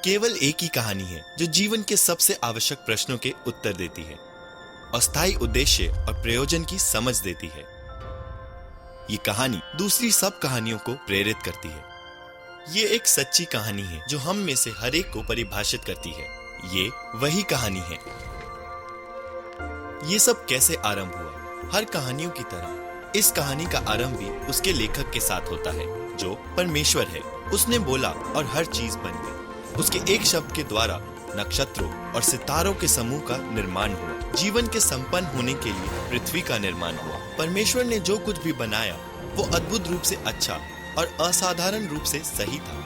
केवल एक ही कहानी है जो जीवन के सबसे आवश्यक प्रश्नों के उत्तर देती है, अस्थायी उद्देश्य और प्रयोजन की समझ देती है। ये कहानी दूसरी सब कहानियों को प्रेरित करती है। ये एक सच्ची कहानी है जो हम में से हर एक को परिभाषित करती है। ये वही कहानी है। ये सब कैसे आरंभ हुआ? हर कहानियों की तरह इस कहानी का आरंभ भी उसके लेखक के साथ होता है, जो परमेश्वर है। उसने बोला और हर चीज बन गई। उसके एक शब्द के द्वारा नक्षत्रों और सितारों के समूह का निर्माण हुआ। जीवन के संपन्न होने के लिए पृथ्वी का निर्माण हुआ। परमेश्वर ने जो कुछ भी बनाया वो अद्भुत रूप से अच्छा और असाधारण रूप से सही था।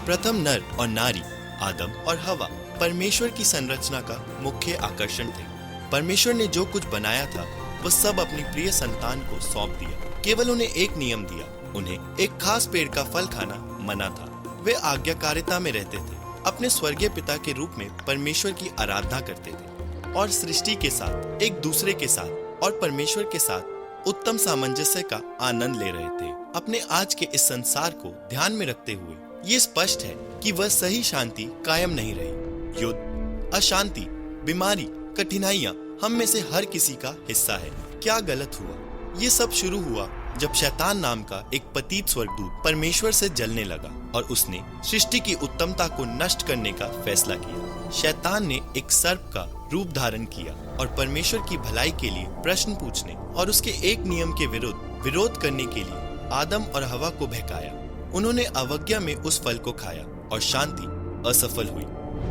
प्रथम नर और नारी आदम और हवा परमेश्वर की संरचना का मुख्य आकर्षण थे। परमेश्वर ने जो कुछ बनाया था वह सब अपनी प्रिय संतान को सौंप दिया। केवल उन्हें एक नियम दिया, उन्हें एक खास पेड़ का फल खाना मना था। वे आज्ञाकारिता में रहते थे, अपने स्वर्गीय पिता के रूप में परमेश्वर की आराधना करते थे और सृष्टि के साथ, एक दूसरे के साथ और परमेश्वर के साथ उत्तम सामंजस्य का आनंद ले रहे थे। अपने आज के इस संसार को ध्यान में रखते हुए ये स्पष्ट है कि वह सही शांति कायम नहीं रही। युद्ध, अशांति, बीमारी, कठिनाइयां हम में से हर किसी का हिस्सा है। क्या गलत हुआ? ये सब शुरू हुआ जब शैतान नाम का एक पतित स्वर्गदूत परमेश्वर से जलने लगा और उसने सृष्टि की उत्तमता को नष्ट करने का फैसला किया। शैतान ने एक सर्प का रूप धारण किया और परमेश्वर की भलाई के लिए प्रश्न पूछने और उसके एक नियम के विरोध करने के लिए आदम और हवा को बहकाया। उन्होंने अवज्ञा में उस फल को खाया और शांति असफल हुई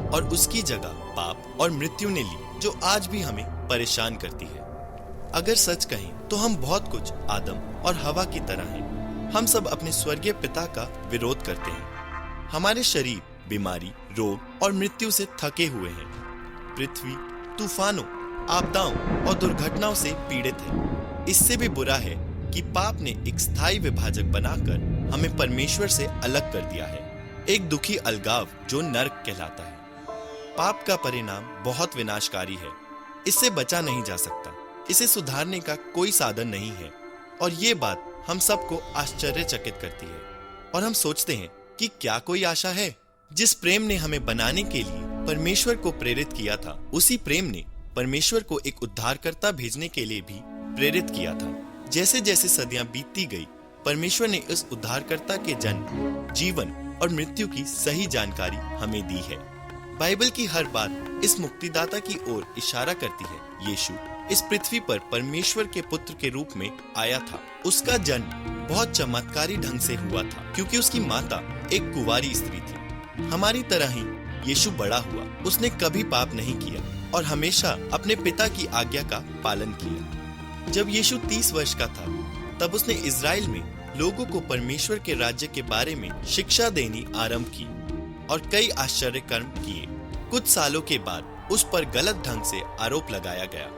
और उसकी जगह पाप और मृत्यु ने ली, जो आज भी हमें परेशान करती है। अगर सच कहें तो हम बहुत कुछ आदम और हवा की तरह हैं। हम सब अपने स्वर्गीय पिता का विरोध करते हैं। हमारे शरीर बीमारी, रोग और मृत्यु से थके हुए हैं। पृथ्वी तूफानों, आपदाओं और दुर्घटनाओं से पीड़ित है। इससे भी बुरा है कि पाप ने एक स्थायी विभाजक बनाकर हमें परमेश्वर से अलग कर दिया है। एक दुखी अलगाव जो नरक कहलाता है। पाप का परिणाम बहुत विनाशकारी है। इससे बचा नहीं जा सकता। इसे सुधारने का कोई साधन नहीं है और ये बात हम सबको आश्चर्यचकित करती है। और हम सोचते हैं कि क्या कोई आशा है? जिस प्रेम ने हमें बनाने के लिए परमेश्वर को प्रेरित किया था, उसी प्रेम ने परमेश्वर को एक उद्धारकर्ता भेजने के लिए भी प्रेरित किया था। जैसे जैसे सदियां बीतती गई, परमेश्वर ने इस उद्धारकर्ता के जन्म, जीवन और मृत्यु की सही जानकारी हमें दी है। बाइबल की हर बात इस मुक्तिदाता की ओर इशारा करती है। यीशु इस पृथ्वी पर परमेश्वर के पुत्र के रूप में आया था। उसका जन्म बहुत चमत्कारी ढंग से हुआ था क्योंकि उसकी माता एक कुंवारी स्त्री थी। हमारी तरह ही यीशु बड़ा हुआ। उसने कभी पाप नहीं किया और हमेशा अपने पिता की आज्ञा का पालन किया। जब यीशु 30 वर्ष का था, तब उसने इजराइल में लोगों को परमेश्वर के राज्य के बारे में शिक्षा देनी आरंभ की और कई आश्चर्य कर्म किए। कुछ सालों के बाद उस पर गलत ढंग से आरोप लगाया गया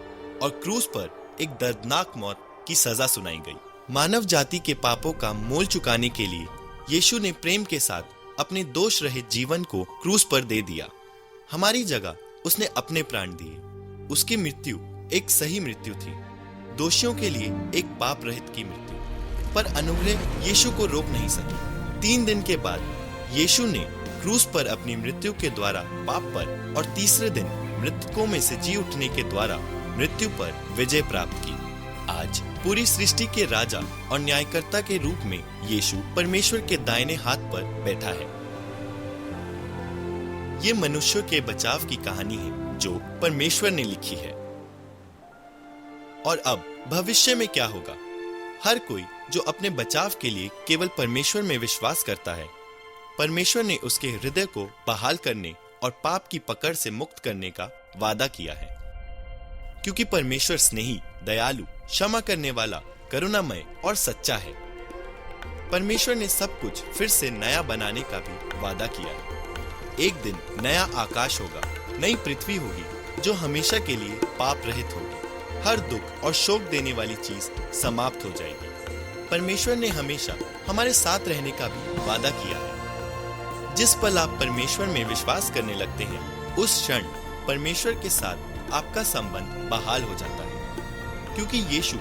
और क्रूस पर एक दर्दनाक मौत की सजा सुनाई गई। मानव जाति के पापों का मोल चुकाने के लिए यीशु ने प्रेम के साथ अपने दोष रहित जीवन को क्रूस पर दे दिया। हमारी जगह उसने अपने प्राण दिए। उसकी मृत्यु एक सही मृत्यु थी, दोषियों के लिए एक पाप रहित की मृत्यु। पर अनुग्रह यीशु को रोक नहीं सकी। 3 दिन के बाद यीशु ने क्रूस पर अपनी मृत्यु के द्वारा पाप पर और तीसरे दिन मृतकों में से जी उठने के द्वारा मृत्यु पर विजय प्राप्त की। आज पूरी सृष्टि के राजा और न्यायकर्ता के रूप में यीशु परमेश्वर के दाहिने हाथ पर बैठा है। ये मनुष्यों के बचाव की कहानी है जो परमेश्वर ने लिखी है। और अब भविष्य में क्या होगा? हर कोई जो अपने बचाव के लिए केवल परमेश्वर में विश्वास करता है, परमेश्वर ने उसके हृदय को बहाल करने और पाप की पकड़ से मुक्त करने का वादा किया है। क्योंकि परमेश्वर स्नेही, दयालु, क्षमा करने वाला, करुणामय और सच्चा है। परमेश्वर ने सब कुछ फिर से नया बनाने का भी वादा किया है। एक दिन नया आकाश होगा, नई पृथ्वी होगी जो हमेशा के लिए पाप रहित होगी। हर दुख और शोक देने वाली चीज समाप्त हो जाएगी। परमेश्वर ने हमेशा हमारे साथ रहने का भी वादा किया है। जिस पल आप परमेश्वर में विश्वास करने लगते हैं, उस क्षण परमेश्वर के साथ आपका संबंध बहाल हो जाता है, क्योंकि यीशु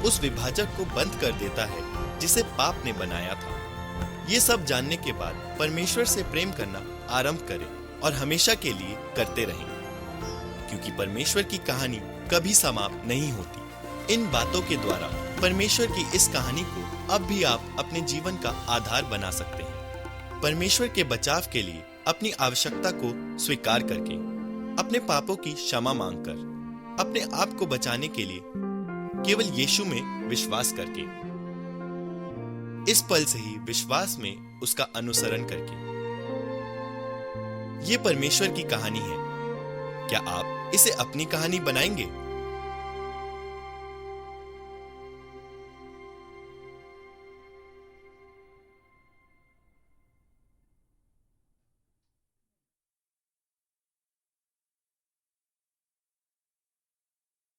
उस विभाजक को बंद कर देता है जिसे पाप ने बनाया था। ये सब जानने के बाद परमेश्वर से प्रेम करना आरंभ करें और हमेशा के लिए करते रहें, क्योंकि परमेश्वर की कहानी कभी समाप्त नहीं होती। इन बातों के द्वारा परमेश्वर की इस कहानी को अब भी आप अपने जीवन का आधार बना सकते हैं। परमेश्वर के बचाव के लिए अपनी आवश्यकता को स्वीकार करके, अपने पापों की क्षमा मांगकर, अपने आप को बचाने के लिए केवल यीशु में विश्वास करके, इस पल से ही विश्वास में उसका अनुसरण करके। ये परमेश्वर की कहानी है। क्या आप इसे अपनी कहानी बनाएंगे?